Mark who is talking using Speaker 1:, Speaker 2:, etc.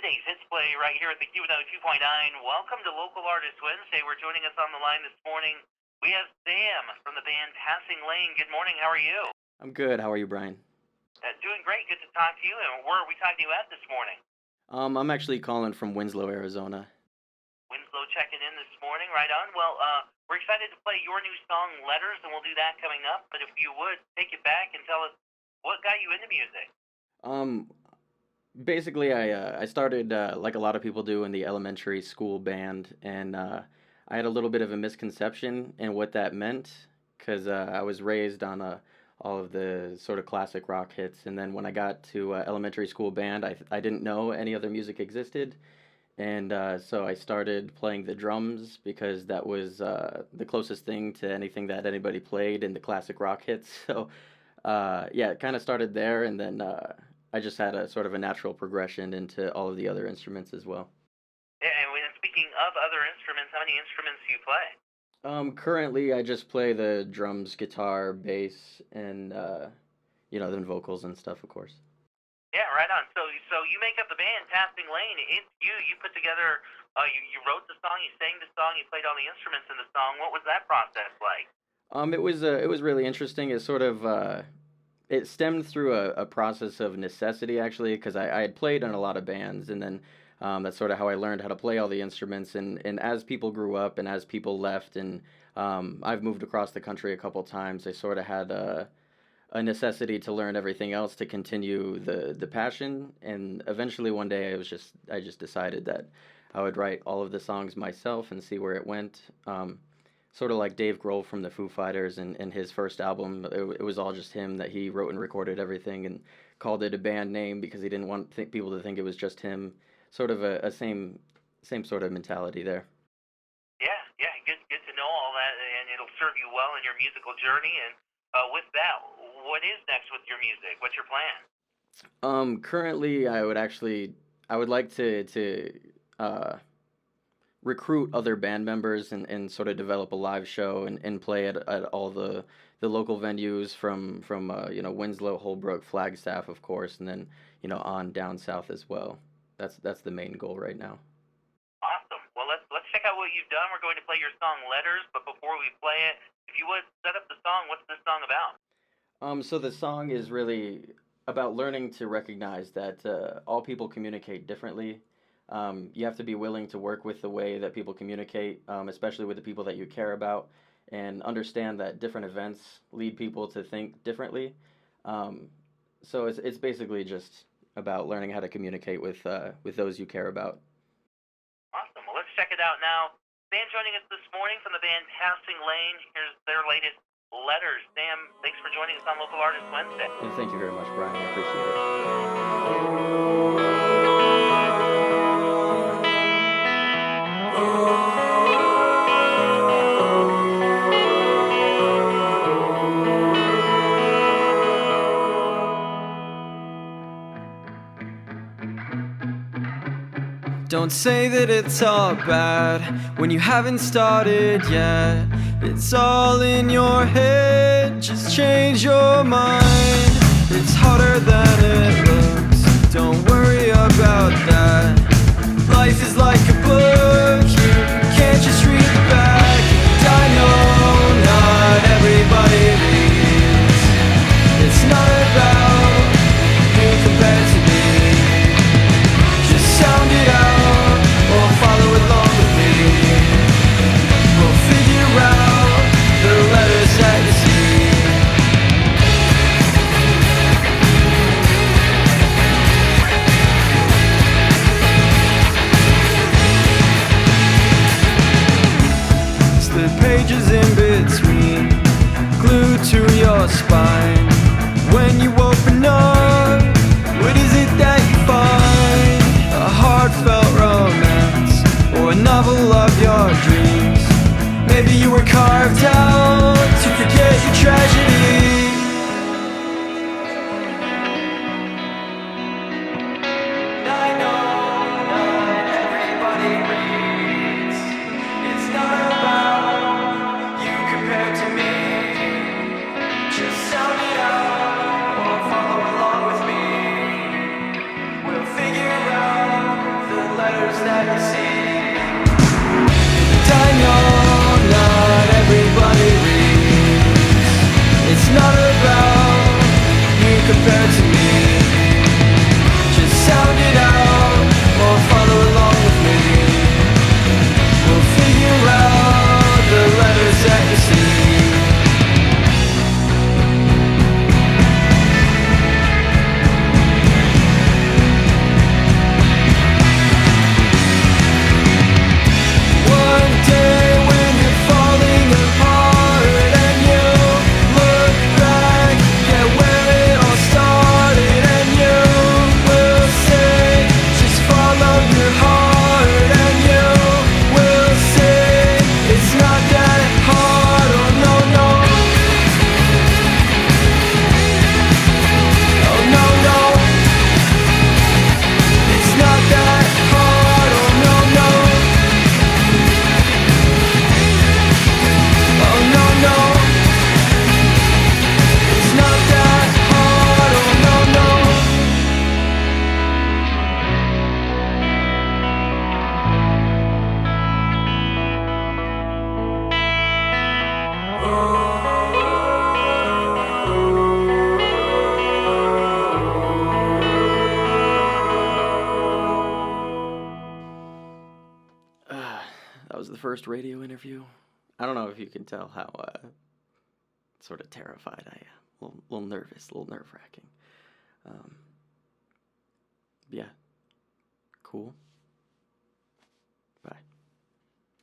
Speaker 1: today's Hits Play right here at the Q 2.9. Welcome to Local Artist Wednesday. We're joining us on the line this morning. We have Sam from the band Passing Lane. Good morning. How are you?
Speaker 2: I'm good. How are you, Brian?
Speaker 1: Doing great. Good to talk to you. And where are we talking to you at this morning?
Speaker 2: I'm actually calling from Winslow, Arizona.
Speaker 1: Winslow checking in this morning. Right on. Well, we're excited to play your new song, Letters, and we'll do that coming up. But if you would, take it back and tell us what got you into music.
Speaker 2: Um, Basically, I started like a lot of people do in the elementary school band, and I had a little bit of a misconception in what that meant because I was raised on all of the sort of classic rock hits, and then when I got to elementary school band, I didn't know any other music existed, and so I started playing the drums because that was the closest thing to anything that anybody played in the classic rock hits. So yeah, it kind of started there, and then I just had a sort of a natural progression into all of the other instruments as well.
Speaker 1: Yeah, and speaking of other instruments, how many instruments do you play?
Speaker 2: Currently, I just play the drums, guitar, bass, and then vocals and stuff, of course.
Speaker 1: Yeah, right on. So you make up the band, Passing Lane. It's you. You put together. You wrote the song. You sang the song. You played all the instruments in the song. What was that process like?
Speaker 2: It was really interesting. It sort of it stemmed through a process of necessity actually, because I had played in a lot of bands, and then that's sort of how I learned how to play all the instruments. And as people grew up and as people left, and I've moved across the country a couple times, I sort of had a necessity to learn everything else to continue the passion. And eventually one day I just decided that I would write all of the songs myself and see where it went. Sort of like Dave Grohl from the Foo Fighters and his first album. It was all just him, that he wrote and recorded everything and called it a band name because he didn't want people to think it was just him. Sort of a same sort of mentality there.
Speaker 1: Yeah, yeah. Good to know all that, and it'll serve you well in your musical journey. And with that, what is next with your music? What's your plan?
Speaker 2: Currently, I would like to uh, recruit other band members and sort of develop a live show and play at all the local venues from Winslow, Holbrook, Flagstaff, of course, and then on down south as well. That's the main goal right now.
Speaker 1: Awesome. Well, let's check out what you've done. We're going to play your song Letters, but before we play it, if you would set up the song, what's this song about?
Speaker 2: So the song is really about learning to recognize that all people communicate differently. You have to be willing to work with the way that people communicate, especially with the people that you care about, and understand that different events lead people to think differently. So it's basically just about learning how to communicate with those you care about.
Speaker 1: Awesome. Well, let's check it out now. Sam joining us this morning from the band Passing Lane. Here's their latest, Letters. Sam, thanks for joining us on Local Artist Wednesday.
Speaker 2: And thank you very much, Brian. I appreciate it.
Speaker 3: Don't say that it's all bad when you haven't started yet. It's all in your head, just change your mind. It's harder than it looks, don't worry about that. Life is like a book, you can't just read the back. And I know not everybody reads. It's not about who compared to me. Just sound it out or follow along with me. We'll figure out the letters that you see. Slip pages in between, glued to your spine. When you open up, what is it that you find? A heartfelt romance, or a novel of your dreams. Maybe you were carved out to forget your tragedy. I know not everybody reads. It's not about you compared to me. Just sound it out or follow along with me. We'll figure out letters that you see. And I know not everybody reads. It's not about you compared to me. Just sound it out or follow along with me. We'll figure out the letters that you see. One day when you're falling apart and you look back at where it all started, and you will say, just follow your heart, and you will say, it's not that hard, oh no, no. Oh no, no. It's not that hard, oh no, no. Oh no, no. It's not that hard, oh no, no.
Speaker 2: That was the first radio interview. I don't know if you can tell how sort of terrified I am. A little nervous, a little nerve-wracking. Yeah, cool.